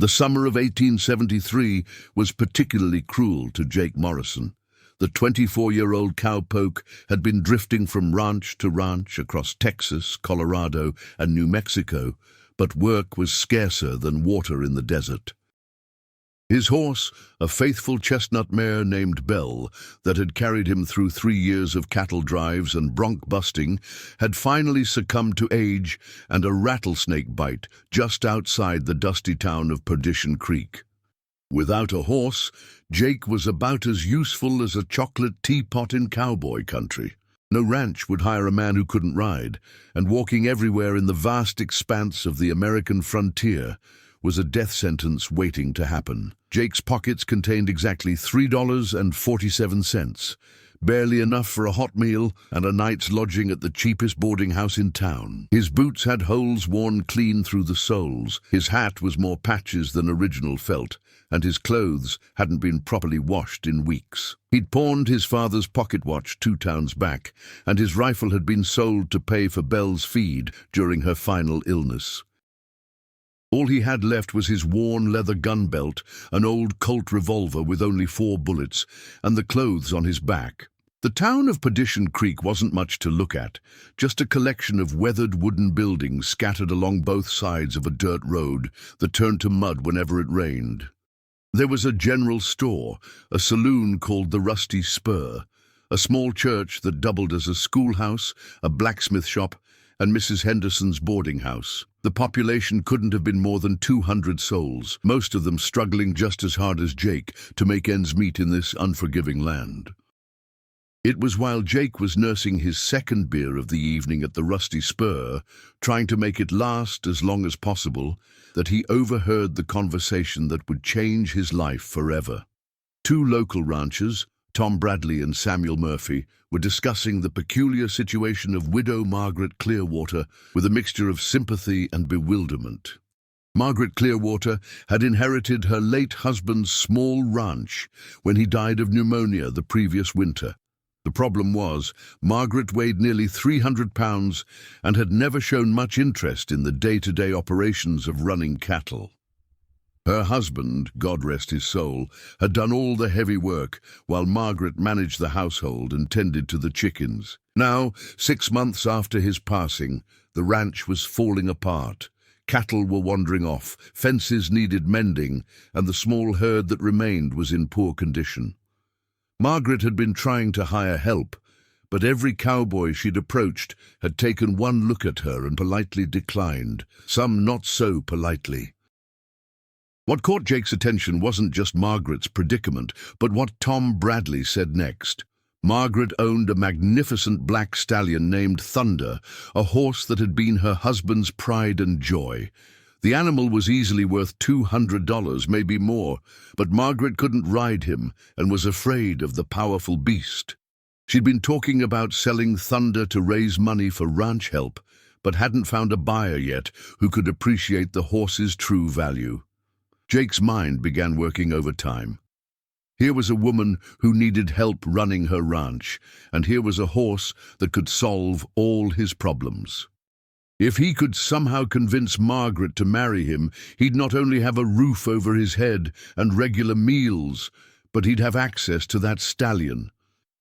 The summer of 1873 was particularly cruel to Jake Morrison. The 24-year-old cowpoke had been drifting from ranch to ranch across Texas, Colorado, and New Mexico, but work was scarcer than water in the desert. His horse, a faithful chestnut mare named Belle, that had carried him through 3 years of cattle drives and bronc busting, had finally succumbed to age and a rattlesnake bite just outside the dusty town of Perdition Creek. Without a horse, Jake was about as useful as a chocolate teapot in cowboy country. No ranch would hire a man who couldn't ride, and walking everywhere in the vast expanse of the American frontier was a death sentence waiting to happen. Jake's pockets contained exactly $3.47, barely enough for a hot meal and a night's lodging at the cheapest boarding house in town. His boots had holes worn clean through the soles, his hat was more patches than original felt, and his clothes hadn't been properly washed in weeks. He'd pawned his father's pocket watch 2 towns back, and his rifle had been sold to pay for Belle's feed during her final illness. All he had left was his worn leather gun belt, an old Colt revolver with only 4 bullets, and the clothes on his back. The town of Perdition Creek wasn't much to look at, just a collection of weathered wooden buildings scattered along both sides of a dirt road that turned to mud whenever it rained. There was a general store, a saloon called the Rusty Spur, a small church that doubled as a schoolhouse, a blacksmith shop, and Mrs. Henderson's boarding house. The population couldn't have been more than 200 souls, most of them struggling just as hard as Jake to make ends meet in this unforgiving land. It was while Jake was nursing his second beer of the evening at the Rusty Spur, trying to make it last as long as possible, that he overheard the conversation that would change his life forever. 2 local ranchers, Tom Bradley and Samuel Murphy, were discussing the peculiar situation of widow Margaret Clearwater with a mixture of sympathy and bewilderment. Margaret Clearwater had inherited her late husband's small ranch when he died of pneumonia the previous winter. The problem was, Margaret weighed nearly 300 pounds and had never shown much interest in the day-to-day operations of running cattle. Her husband, God rest his soul, had done all the heavy work, while Margaret managed the household and tended to the chickens. Now, 6 months after his passing, the ranch was falling apart. Cattle were wandering off, fences needed mending, and the small herd that remained was in poor condition. Margaret had been trying to hire help, but every cowboy she'd approached had taken one look at her and politely declined, some not so politely. What caught Jake's attention wasn't just Margaret's predicament, but what Tom Bradley said next. Margaret owned a magnificent black stallion named Thunder, a horse that had been her husband's pride and joy. The animal was easily worth $200, maybe more, but Margaret couldn't ride him and was afraid of the powerful beast. She'd been talking about selling Thunder to raise money for ranch help, but hadn't found a buyer yet who could appreciate the horse's true value. Jake's mind began working overtime. Here was a woman who needed help running her ranch, and here was a horse that could solve all his problems. If he could somehow convince Margaret to marry him, he'd not only have a roof over his head and regular meals, but he'd have access to that stallion.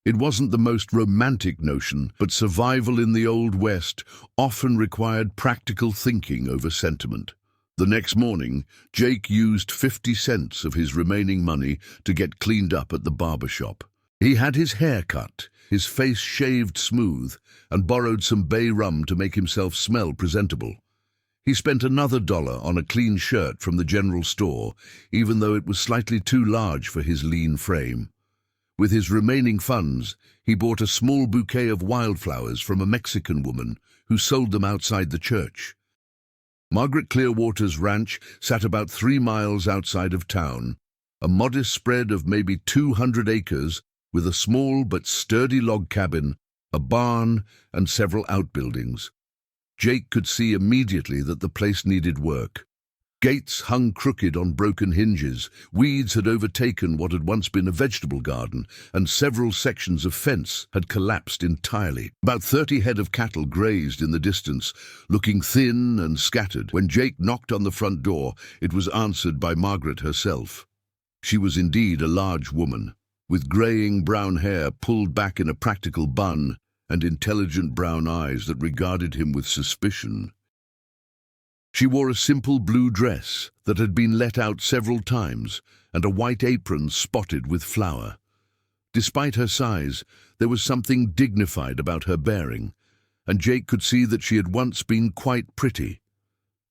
It wasn't the most romantic notion, but survival in the Old West often required practical thinking over sentiment. The next morning, Jake used 50 cents of his remaining money to get cleaned up at the barber shop. He had his hair cut, his face shaved smooth, and borrowed some bay rum to make himself smell presentable. He spent another $1 on a clean shirt from the general store, even though it was slightly too large for his lean frame. With his remaining funds, he bought a small bouquet of wildflowers from a Mexican woman who sold them outside the church. Margaret Clearwater's ranch sat about 3 miles outside of town, a modest spread of maybe 200 acres with a small but sturdy log cabin, a barn, and several outbuildings. Jake could see immediately that the place needed work. Gates hung crooked on broken hinges, weeds had overtaken what had once been a vegetable garden, and several sections of fence had collapsed entirely. About 30 head of cattle grazed in the distance, looking thin and scattered. When Jake knocked on the front door, it was answered by Margaret herself. She was indeed a large woman, with greying brown hair pulled back in a practical bun and intelligent brown eyes that regarded him with suspicion. She wore a simple blue dress that had been let out several times and a white apron spotted with flour. Despite her size, there was something dignified about her bearing, and Jake could see that she had once been quite pretty.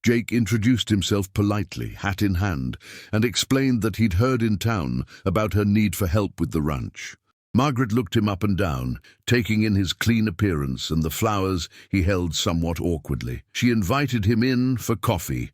Jake introduced himself politely, hat in hand, and explained that he'd heard in town about her need for help with the ranch. Margaret looked him up and down, taking in his clean appearance and the flowers he held somewhat awkwardly. She invited him in for coffee,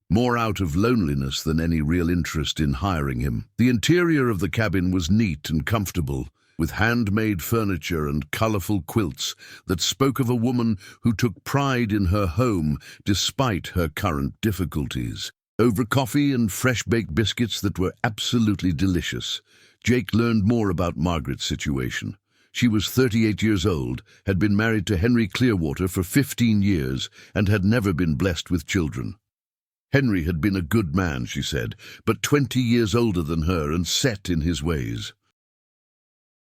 more out of loneliness than any real interest in hiring him. The interior of the cabin was neat and comfortable, with handmade furniture and colorful quilts that spoke of a woman who took pride in her home despite her current difficulties. Over coffee and fresh-baked biscuits that were absolutely delicious, Jake learned more about Margaret's situation. She was 38 years old, had been married to Henry Clearwater for 15 years, and had never been blessed with children. Henry had been a good man, she said, but 20 years older than her and set in his ways.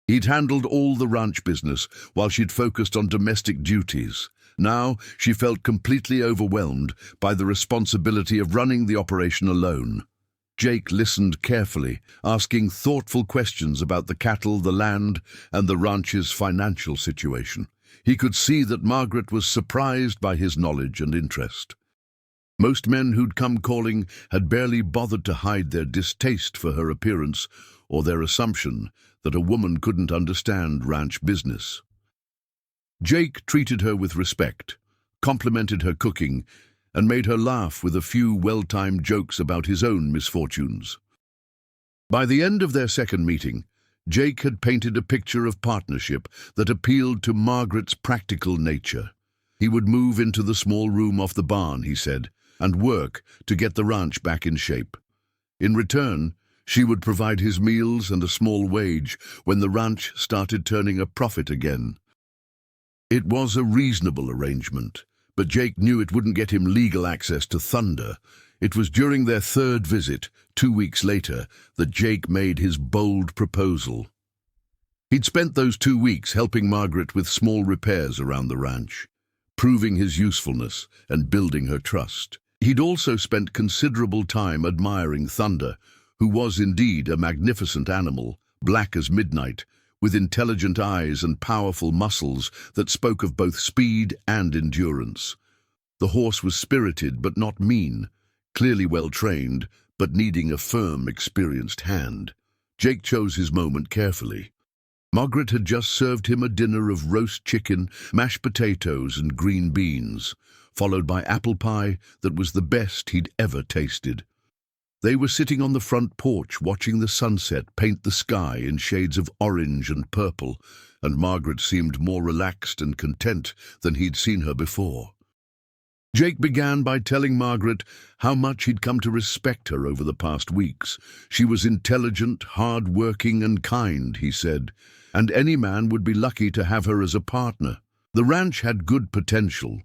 He'd handled all the ranch business while she'd focused on domestic duties. Now she felt completely overwhelmed by the responsibility of running the operation alone. Jake listened carefully, asking thoughtful questions about the cattle, the land, and the ranch's financial situation. He could see that Margaret was surprised by his knowledge and interest. Most men who'd come calling had barely bothered to hide their distaste for her appearance or their assumption that a woman couldn't understand ranch business. Jake treated her with respect, complimented her cooking, and made her laugh with a few well-timed jokes about his own misfortunes. By the end of their second meeting, Jake had painted a picture of partnership that appealed to Margaret's practical nature. He would move into the small room off the barn, he said, and work to get the ranch back in shape. In return, she would provide his meals and a small wage when the ranch started turning a profit again. It was a reasonable arrangement, but Jake knew it wouldn't get him legal access to Thunder. It was during their third visit, 2 weeks later, that Jake made his bold proposal. He'd spent those 2 weeks helping Margaret with small repairs around the ranch, proving his usefulness and building her trust. He'd also spent considerable time admiring Thunder, who was indeed a magnificent animal, black as midnight, with intelligent eyes and powerful muscles that spoke of both speed and endurance. The horse was spirited but not mean, clearly well-trained, but needing a firm, experienced hand. Jake chose his moment carefully. Margaret had just served him a dinner of roast chicken, mashed potatoes, and green beans, followed by apple pie that was the best he'd ever tasted. They were sitting on the front porch watching the sunset paint the sky in shades of orange and purple, and Margaret seemed more relaxed and content than he'd seen her before. Jake began by telling Margaret how much he'd come to respect her over the past weeks. She was intelligent, hard-working, and kind, he said, and any man would be lucky to have her as a partner. The ranch had good potential,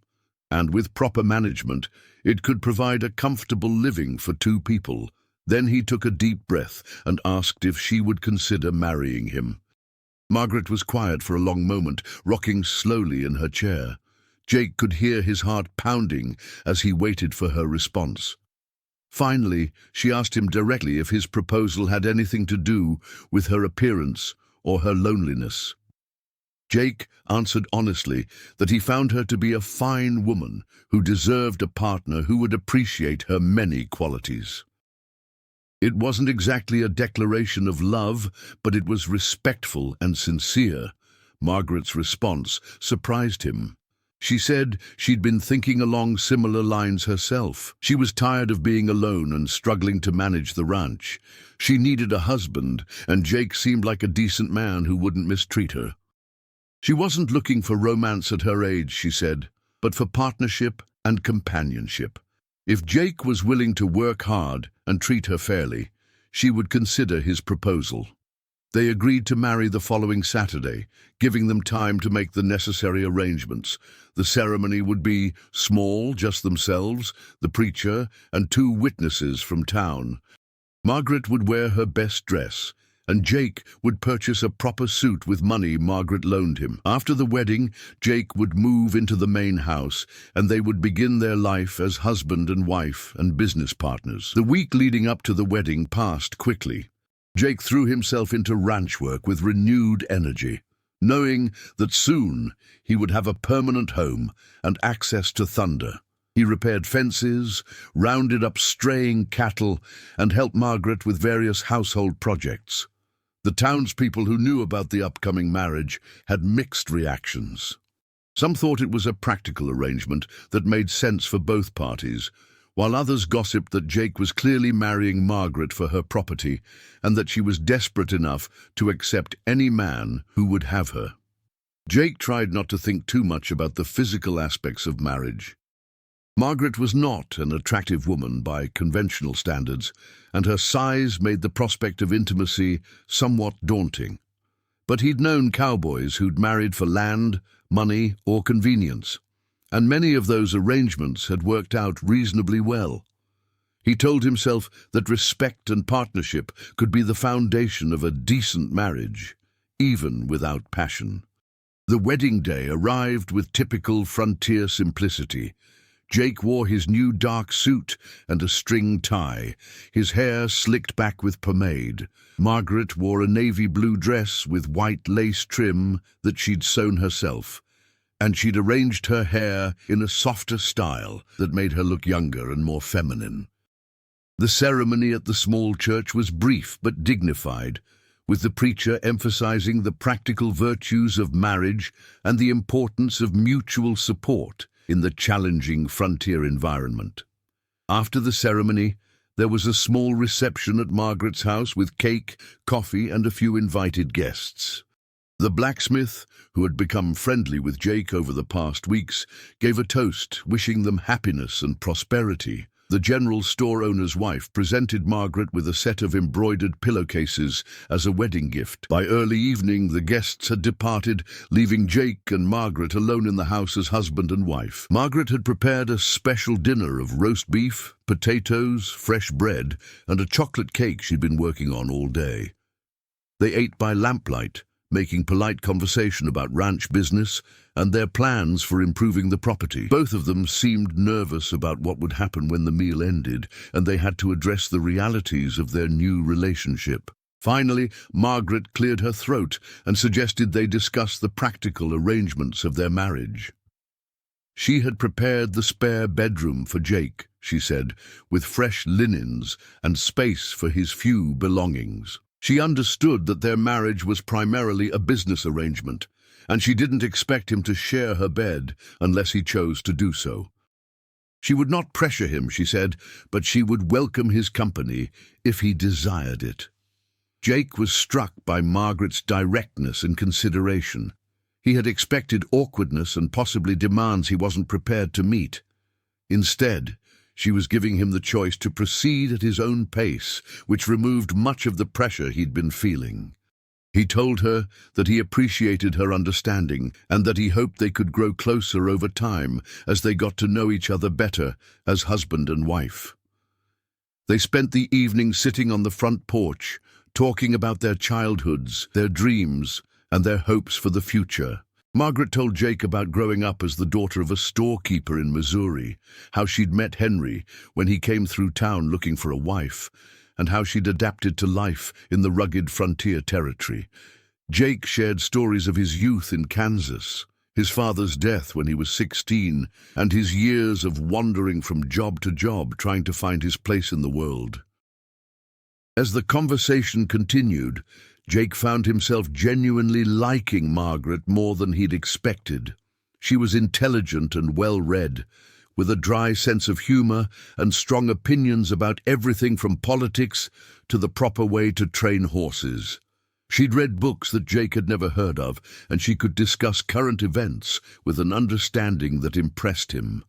and with proper management, it could provide a comfortable living for 2 people. Then he took a deep breath and asked if she would consider marrying him. Margaret was quiet for a long moment, rocking slowly in her chair. Jake could hear his heart pounding as he waited for her response. Finally, she asked him directly if his proposal had anything to do with her appearance or her loneliness. Jake answered honestly that he found her to be a fine woman who deserved a partner who would appreciate her many qualities. It wasn't exactly a declaration of love, but it was respectful and sincere. Margaret's response surprised him. She said she'd been thinking along similar lines herself. She was tired of being alone and struggling to manage the ranch. She needed a husband, and Jake seemed like a decent man who wouldn't mistreat her. She wasn't looking for romance at her age, she said, but for partnership and companionship. If Jake was willing to work hard and treat her fairly, she would consider his proposal. They agreed to marry the following Saturday, giving them time to make the necessary arrangements. The ceremony would be small, just themselves, the preacher, and 2 witnesses from town. Margaret would wear her best dress, and Jake would purchase a proper suit with money Margaret loaned him. After the wedding, Jake would move into the main house, and they would begin their life as husband and wife and business partners. The week leading up to the wedding passed quickly. Jake threw himself into ranch work with renewed energy, knowing that soon he would have a permanent home and access to thunder. He repaired fences, rounded up straying cattle, and helped Margaret with various household projects. The townspeople who knew about the upcoming marriage had mixed reactions. Some thought it was a practical arrangement that made sense for both parties, while others gossiped that Jake was clearly marrying Margaret for her property and that she was desperate enough to accept any man who would have her. Jake tried not to think too much about the physical aspects of marriage. Margaret was not an attractive woman by conventional standards, and her size made the prospect of intimacy somewhat daunting. But he'd known cowboys who'd married for land, money, or convenience, and many of those arrangements had worked out reasonably well. He told himself that respect and partnership could be the foundation of a decent marriage, even without passion. The wedding day arrived with typical frontier simplicity. Jake wore his new dark suit and a string tie, his hair slicked back with pomade. Margaret wore a navy blue dress with white lace trim that she'd sewn herself, and she'd arranged her hair in a softer style that made her look younger and more feminine. The ceremony at the small church was brief but dignified, with the preacher emphasizing the practical virtues of marriage and the importance of mutual support in the challenging frontier environment. After the ceremony, there was a small reception at Margaret's house with cake, coffee, and a few invited guests. The blacksmith, who had become friendly with Jake over the past weeks, gave a toast, wishing them happiness and prosperity. The general store owner's wife presented Margaret with a set of embroidered pillowcases as a wedding gift. By early evening, the guests had departed, leaving Jake and Margaret alone in the house as husband and wife. Margaret had prepared a special dinner of roast beef, potatoes, fresh bread, and a chocolate cake she'd been working on all day. They ate by lamplight, making polite conversation about ranch business and their plans for improving the property. Both of them seemed nervous about what would happen when the meal ended, and they had to address the realities of their new relationship. Finally, Margaret cleared her throat and suggested they discuss the practical arrangements of their marriage. She had prepared the spare bedroom for Jake, she said, with fresh linens and space for his few belongings. She understood that their marriage was primarily a business arrangement, and she didn't expect him to share her bed unless he chose to do so. She would not pressure him, she said, but she would welcome his company if he desired it. Jake was struck by Margaret's directness and consideration. He had expected awkwardness and possibly demands he wasn't prepared to meet. Instead, she was giving him the choice to proceed at his own pace, which removed much of the pressure he'd been feeling. He told her that he appreciated her understanding and that he hoped they could grow closer over time as they got to know each other better as husband and wife. They spent the evening sitting on the front porch, talking about their childhoods, their dreams, and their hopes for the future. Margaret told Jake about growing up as the daughter of a storekeeper in Missouri, how she'd met Henry when he came through town looking for a wife, and how she'd adapted to life in the rugged frontier territory. Jake shared stories of his youth in Kansas, his father's death when he was 16, and his years of wandering from job to job trying to find his place in the world. As the conversation continued, Jake found himself genuinely liking Margaret more than he'd expected. She was intelligent and well-read, with a dry sense of humor and strong opinions about everything from politics to the proper way to train horses. She'd read books that Jake had never heard of, and she could discuss current events with an understanding that impressed him.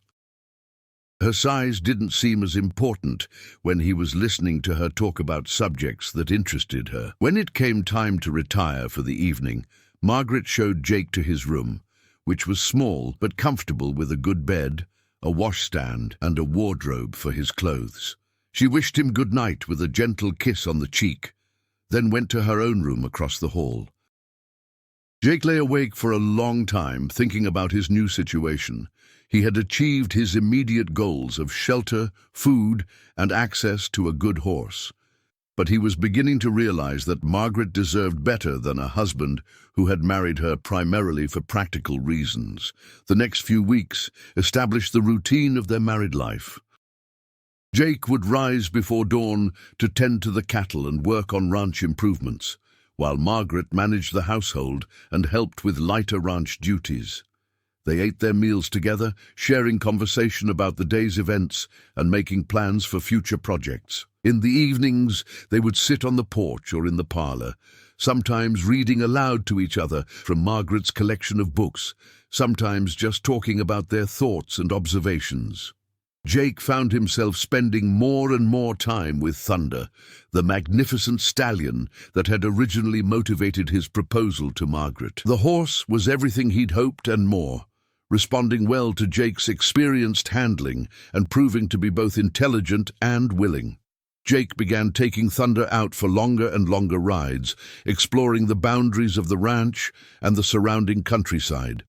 Her size didn't seem as important when he was listening to her talk about subjects that interested her. When it came time to retire for the evening, Margaret showed Jake to his room, which was small but comfortable, with a good bed, a washstand, and a wardrobe for his clothes. She wished him good night with a gentle kiss on the cheek, then went to her own room across the hall. Jake lay awake for a long time, thinking about his new situation. He had achieved his immediate goals of shelter, food, and access to a good horse. But he was beginning to realize that Margaret deserved better than a husband who had married her primarily for practical reasons. The next few weeks established the routine of their married life. Jake would rise before dawn to tend to the cattle and work on ranch improvements, while Margaret managed the household and helped with lighter ranch duties. They ate their meals together, sharing conversation about the day's events and making plans for future projects. In the evenings, they would sit on the porch or in the parlor, sometimes reading aloud to each other from Margaret's collection of books, sometimes just talking about their thoughts and observations. Jake found himself spending more and more time with Thunder, the magnificent stallion that had originally motivated his proposal to Margaret. The horse was everything he'd hoped and more, responding well to Jake's experienced handling and proving to be both intelligent and willing. Jake began taking Thunder out for longer and longer rides, exploring the boundaries of the ranch and the surrounding countryside.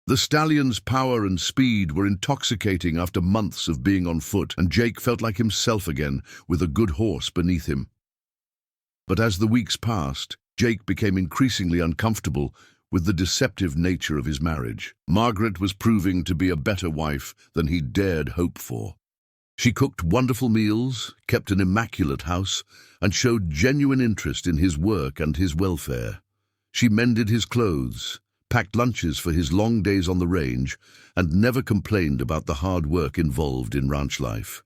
The stallion's power and speed were intoxicating after months of being on foot, and Jake felt like himself again, with a good horse beneath him. But as the weeks passed, Jake became increasingly uncomfortable with the deceptive nature of his marriage. Margaret was proving to be a better wife than he dared hope for. She cooked wonderful meals, kept an immaculate house, and showed genuine interest in his work and his welfare. She mended his clothes, packed lunches for his long days on the range, and never complained about the hard work involved in ranch life.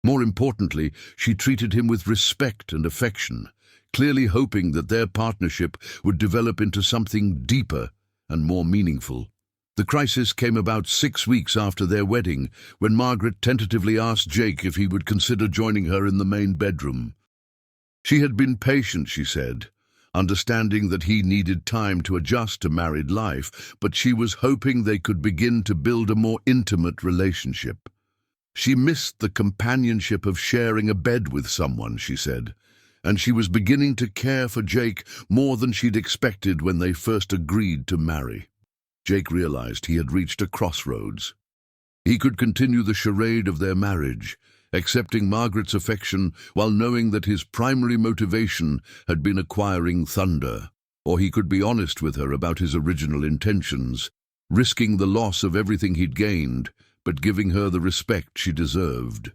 More importantly, she treated him with respect and affection, clearly hoping that their partnership would develop into something deeper and more meaningful. The crisis came about 6 weeks after their wedding, when Margaret tentatively asked Jake if he would consider joining her in the main bedroom. She had been patient, she said, understanding that he needed time to adjust to married life, but she was hoping they could begin to build a more intimate relationship. She missed the companionship of sharing a bed with someone, she said, and she was beginning to care for Jake more than she'd expected when they first agreed to marry. Jake realized he had reached a crossroads. He could continue the charade of their marriage, accepting Margaret's affection while knowing that his primary motivation had been acquiring Thunder, or he could be honest with her about his original intentions, risking the loss of everything he'd gained, but giving her the respect she deserved.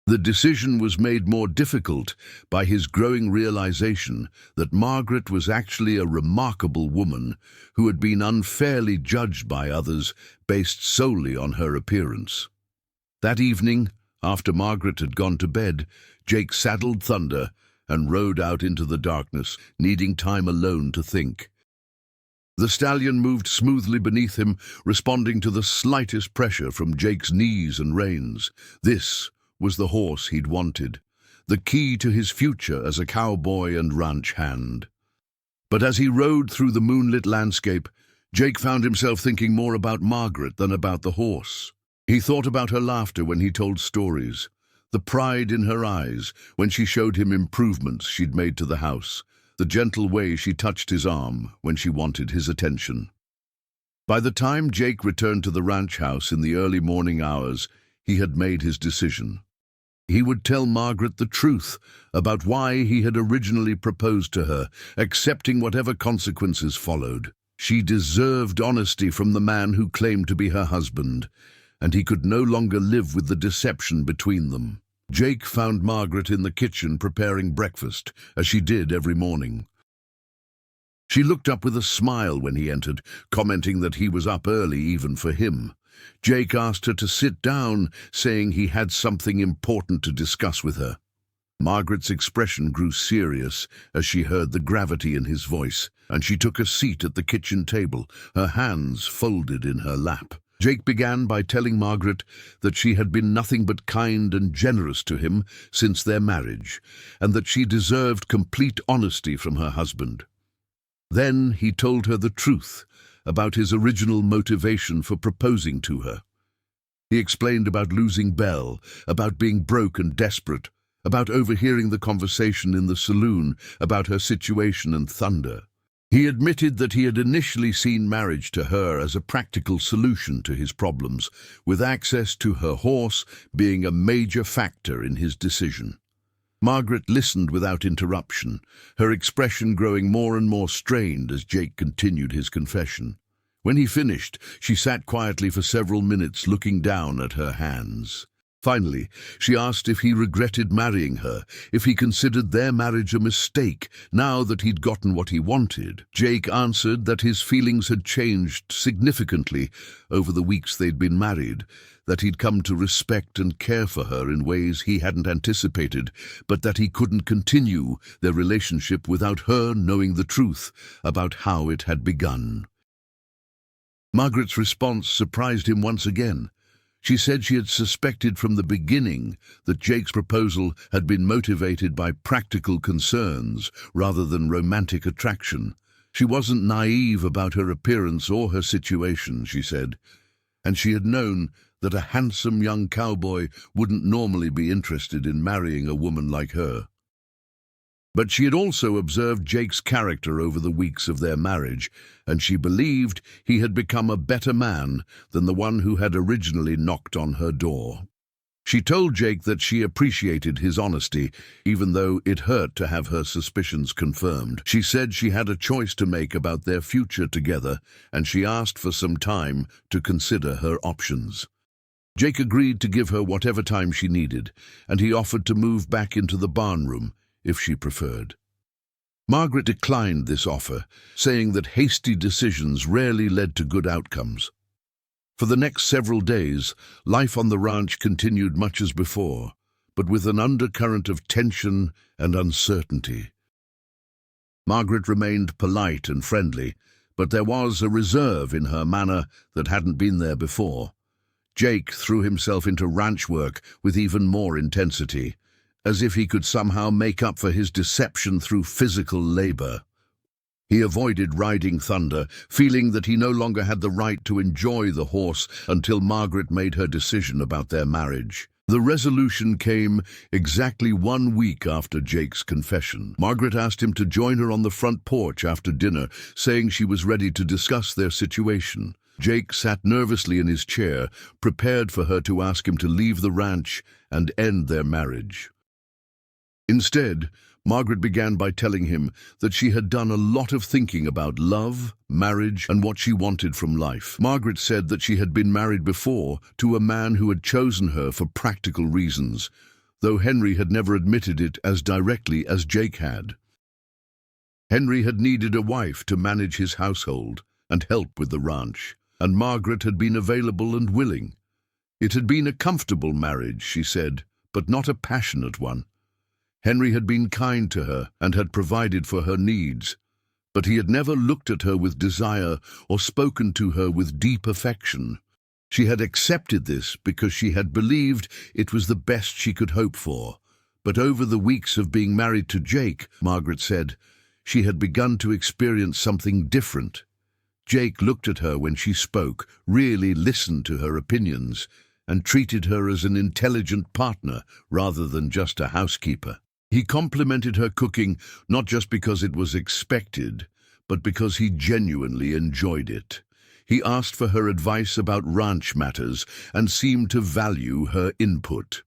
The decision was made more difficult by his growing realization that Margaret was actually a remarkable woman who had been unfairly judged by others based solely on her appearance. That evening, after Margaret had gone to bed, Jake saddled Thunder and rode out into the darkness, needing time alone to think. The stallion moved smoothly beneath him, responding to the slightest pressure from Jake's knees and reins. This was the horse he'd wanted, the key to his future as a cowboy and ranch hand. But as he rode through the moonlit landscape, Jake found himself thinking more about Margaret than about the horse. He thought about her laughter when he told stories, the pride in her eyes when she showed him improvements she'd made to the house, the gentle way she touched his arm when she wanted his attention. By the time Jake returned to the ranch house in the early morning hours, he had made his decision. He would tell Margaret the truth about why he had originally proposed to her, accepting whatever consequences followed. She deserved honesty from the man who claimed to be her husband, and he could no longer live with the deception between them. Jake found Margaret in the kitchen preparing breakfast, as she did every morning. She looked up with a smile when he entered, commenting that he was up early even for him. Jake asked her to sit down, saying he had something important to discuss with her. Margaret's expression grew serious as she heard the gravity in his voice, and she took a seat at the kitchen table, her hands folded in her lap. Jake began by telling Margaret that she had been nothing but kind and generous to him since their marriage, and that she deserved complete honesty from her husband. Then he told her the truth about his original motivation for proposing to her. He explained about losing Belle, about being broke and desperate, about overhearing the conversation in the saloon, about her situation and Thunder. He admitted that he had initially seen marriage to her as a practical solution to his problems, with access to her horse being a major factor in his decision. Margaret listened without interruption, her expression growing more and more strained as Jake continued his confession. When he finished, she sat quietly for several minutes looking down at her hands. Finally, she asked if he regretted marrying her, if he considered their marriage a mistake now that he'd gotten what he wanted. Jake answered that his feelings had changed significantly over the weeks they'd been married, that he'd come to respect and care for her in ways he hadn't anticipated, but that he couldn't continue their relationship without her knowing the truth about how it had begun. Margaret's response surprised him once again. She said she had suspected from the beginning that Jake's proposal had been motivated by practical concerns rather than romantic attraction. She wasn't naive about her appearance or her situation, she said, and she had known that a handsome young cowboy wouldn't normally be interested in marrying a woman like her. But she had also observed Jake's character over the weeks of their marriage, and she believed he had become a better man than the one who had originally knocked on her door. She told Jake that she appreciated his honesty, even though it hurt to have her suspicions confirmed. She said she had a choice to make about their future together, and she asked for some time to consider her options. Jake agreed to give her whatever time she needed, and he offered to move back into the barn room if she preferred. Margaret declined this offer, saying that hasty decisions rarely led to good outcomes. For the next several days, life on the ranch continued much as before, but with an undercurrent of tension and uncertainty. Margaret remained polite and friendly, but there was a reserve in her manner that hadn't been there before. Jake threw himself into ranch work with even more intensity, as if he could somehow make up for his deception through physical labor. He avoided riding Thunder, feeling that he no longer had the right to enjoy the horse until Margaret made her decision about their marriage. The resolution came exactly 1 week after Jake's confession. Margaret asked him to join her on the front porch after dinner, saying she was ready to discuss their situation. Jake sat nervously in his chair, prepared for her to ask him to leave the ranch and end their marriage. Instead, Margaret began by telling him that she had done a lot of thinking about love, marriage, and what she wanted from life. Margaret said that she had been married before to a man who had chosen her for practical reasons, though Henry had never admitted it as directly as Jake had. Henry had needed a wife to manage his household and help with the ranch, and Margaret had been available and willing. It had been a comfortable marriage, she said, but not a passionate one. Henry had been kind to her and had provided for her needs, but he had never looked at her with desire or spoken to her with deep affection. She had accepted this because she had believed it was the best she could hope for. But over the weeks of being married to Jake, Margaret said, she had begun to experience something different. Jake looked at her when she spoke, really listened to her opinions, and treated her as an intelligent partner rather than just a housekeeper. He complimented her cooking not just because it was expected, but because he genuinely enjoyed it. He asked for her advice about ranch matters and seemed to value her input.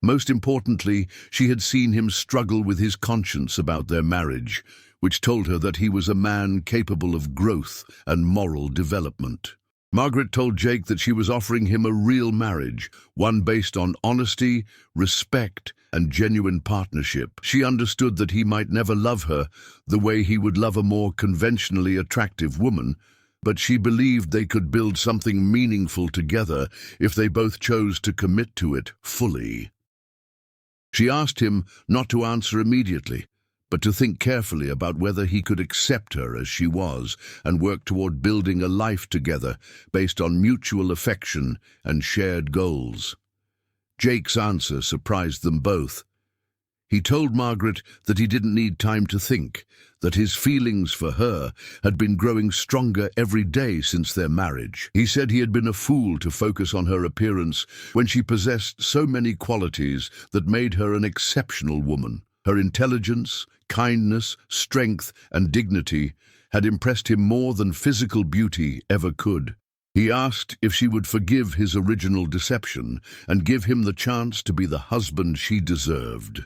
Most importantly, she had seen him struggle with his conscience about their marriage, which told her that he was a man capable of growth and moral development. Margaret told Jake that she was offering him a real marriage, one based on honesty, respect, and genuine partnership. She understood that he might never love her the way he would love a more conventionally attractive woman, but she believed they could build something meaningful together if they both chose to commit to it fully. She asked him not to answer immediately, but to think carefully about whether he could accept her as she was and work toward building a life together based on mutual affection and shared goals. Jake's answer surprised them both. He told Margaret that he didn't need time to think, that his feelings for her had been growing stronger every day since their marriage. He said he had been a fool to focus on her appearance when she possessed so many qualities that made her an exceptional woman. Her intelligence, kindness, strength, and dignity had impressed him more than physical beauty ever could. He asked if she would forgive his original deception and give him the chance to be the husband she deserved.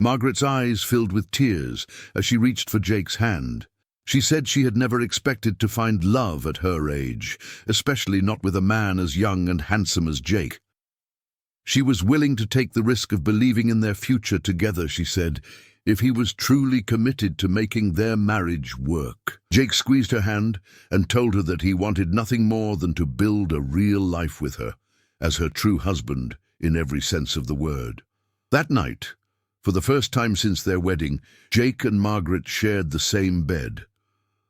Margaret's eyes filled with tears as she reached for Jake's hand. She said she had never expected to find love at her age, especially not with a man as young and handsome as Jake. She was willing to take the risk of believing in their future together, she said, if he was truly committed to making their marriage work. Jake squeezed her hand and told her that he wanted nothing more than to build a real life with her, as her true husband in every sense of the word. That night, for the first time since their wedding, Jake and Margaret shared the same bed.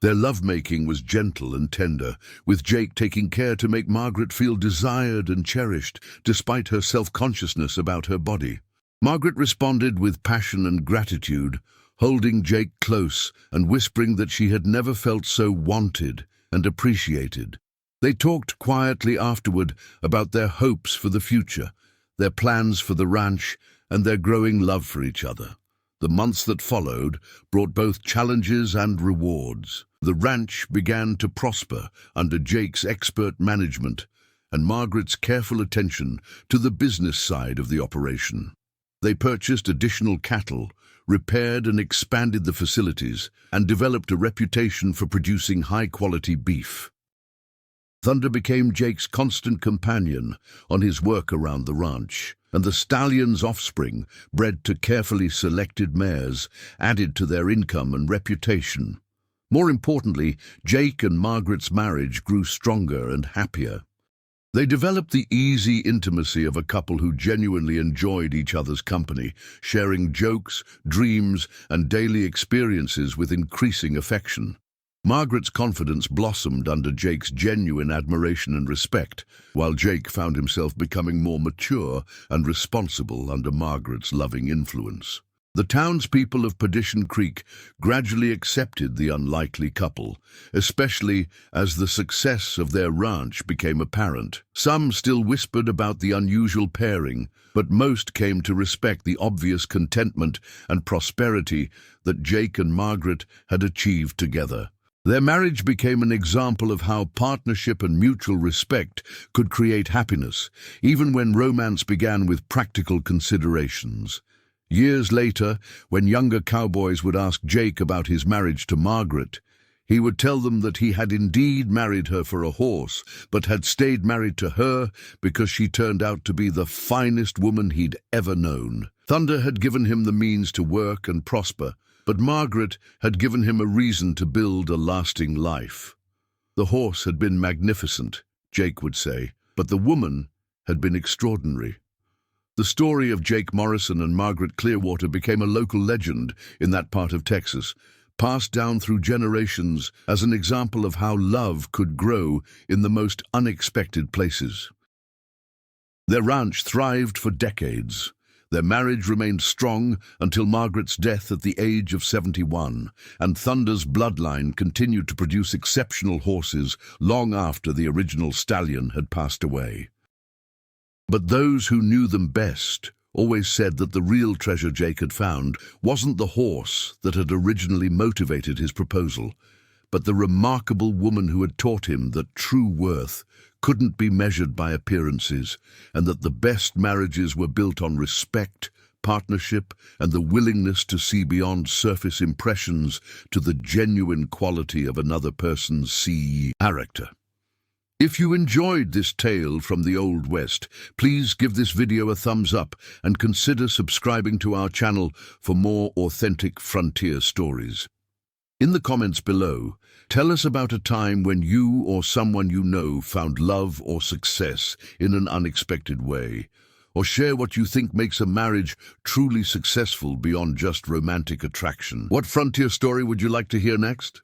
Their lovemaking was gentle and tender, with Jake taking care to make Margaret feel desired and cherished, despite her self-consciousness about her body. Margaret responded with passion and gratitude, holding Jake close and whispering that she had never felt so wanted and appreciated. They talked quietly afterward about their hopes for the future, their plans for the ranch, and their growing love for each other. The months that followed brought both challenges and rewards. The ranch began to prosper under Jake's expert management and Margaret's careful attention to the business side of the operation. They purchased additional cattle, repaired and expanded the facilities, and developed a reputation for producing high-quality beef. Thunder became Jake's constant companion on his work around the ranch, and the stallion's offspring, bred to carefully selected mares, added to their income and reputation. More importantly, Jake and Margaret's marriage grew stronger and happier. They developed the easy intimacy of a couple who genuinely enjoyed each other's company, sharing jokes, dreams, and daily experiences with increasing affection. Margaret's confidence blossomed under Jake's genuine admiration and respect, while Jake found himself becoming more mature and responsible under Margaret's loving influence. The townspeople of Perdition Creek gradually accepted the unlikely couple, especially as the success of their ranch became apparent. Some still whispered about the unusual pairing, but most came to respect the obvious contentment and prosperity that Jake and Margaret had achieved together. Their marriage became an example of how partnership and mutual respect could create happiness, even when romance began with practical considerations. Years later, when younger cowboys would ask Jake about his marriage to Margaret, he would tell them that he had indeed married her for a horse, but had stayed married to her because she turned out to be the finest woman he'd ever known. Thunder had given him the means to work and prosper, but Margaret had given him a reason to build a lasting life. The horse had been magnificent, Jake would say, but the woman had been extraordinary. The story of Jake Morrison and Margaret Clearwater became a local legend in that part of Texas, passed down through generations as an example of how love could grow in the most unexpected places. Their ranch thrived for decades. Their marriage remained strong until Margaret's death at the age of 71, and Thunder's bloodline continued to produce exceptional horses long after the original stallion had passed away. But those who knew them best always said that the real treasure Jake had found wasn't the horse that had originally motivated his proposal, but the remarkable woman who had taught him that true worth couldn't be measured by appearances, and that the best marriages were built on respect, partnership, and the willingness to see beyond surface impressions to the genuine quality of another person's character. If you enjoyed this tale from the Old West, please give this video a thumbs up and consider subscribing to our channel for more authentic frontier stories. In the comments below, tell us about a time when you or someone you know found love or success in an unexpected way. or share what you think makes a marriage truly successful beyond just romantic attraction. What frontier story would you like to hear next?